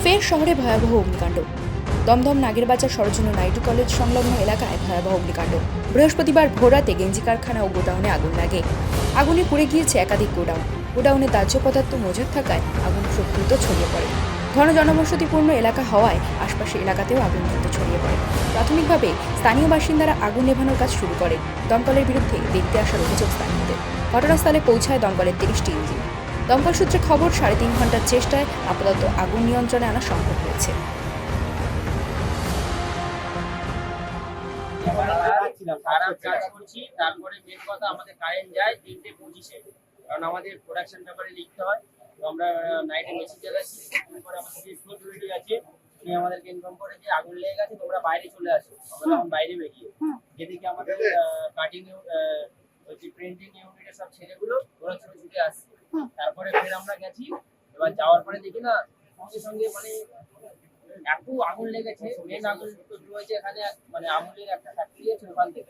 ফের শহরে ভয়াবহ অগ্নিকাণ্ড। দমদম নাগেরবাজার শরৎচন্দ্র নাইডু কলেজ সংলগ্ন এলাকায় ভয়াবহ অগ্নিকাণ্ড। বৃহস্পতিবার ভোররাতে গেঞ্জি কারখানা ও গোডাউনে আগুন লাগে। আগুনে পুড়ে গিয়েছে একাধিক গোডাউন। গোডাউনে দাহ্য পদার্থ মজুত থাকায় আগুন খুব দ্রুত ছড়িয়ে পড়ে। ঘন জনবসতিপূর্ণ এলাকা হওয়ায় আশপাশের এলাকাতেও আগুন দ্রুত ছড়িয়ে পড়ে। প্রাথমিকভাবে স্থানীয় বাসিন্দারা আগুন নেভানোর কাজ শুরু করে। দমকলের বিরুদ্ধে দেখতে আসার অভিযোগ স্থানীয়দের। ঘটনাস্থলে পৌঁছায় দমকলের 30টি ইঞ্জিন। দমকল সূত্রে খবর, 3.5 ঘন্টার চেষ্টায় আপাতত আগুন নিয়ন্ত্রণে আনা সম্ভব হয়েছে। তারপরে মেন কথা আমাদের কারেন্ট যায় 3:25-এ, কারণ আমাদের প্রোডাকশন ব্যাপারে লিখতে হয়। তো আমরা নাইটে মেসেজ চালাচ্ছি, তারপরে আমাদের যে সিকিউরিটি আছে সে আমাদেরকে ইনফর্ম করে যে আগুন লেগে গেছে, তোমরা বাইরে চলে আসো। আমরা তখন বাইরে বেরিয়ে যেদিকে আমাদের কাটিং প্রিন্টিং ইউনিটের সব ছেলেগুলো ওরা ছুটে আসছে। তারপরে ফের আমরা গেছি, এবার যাওয়ার পরে দেখি না সঙ্গে সঙ্গে মানে এত আগুন লেগেছে। মেন আগুন তো হয়েছে এখানে, মানে আমুলের একটা ফ্যাক্টরি আছে ওখান থেকে।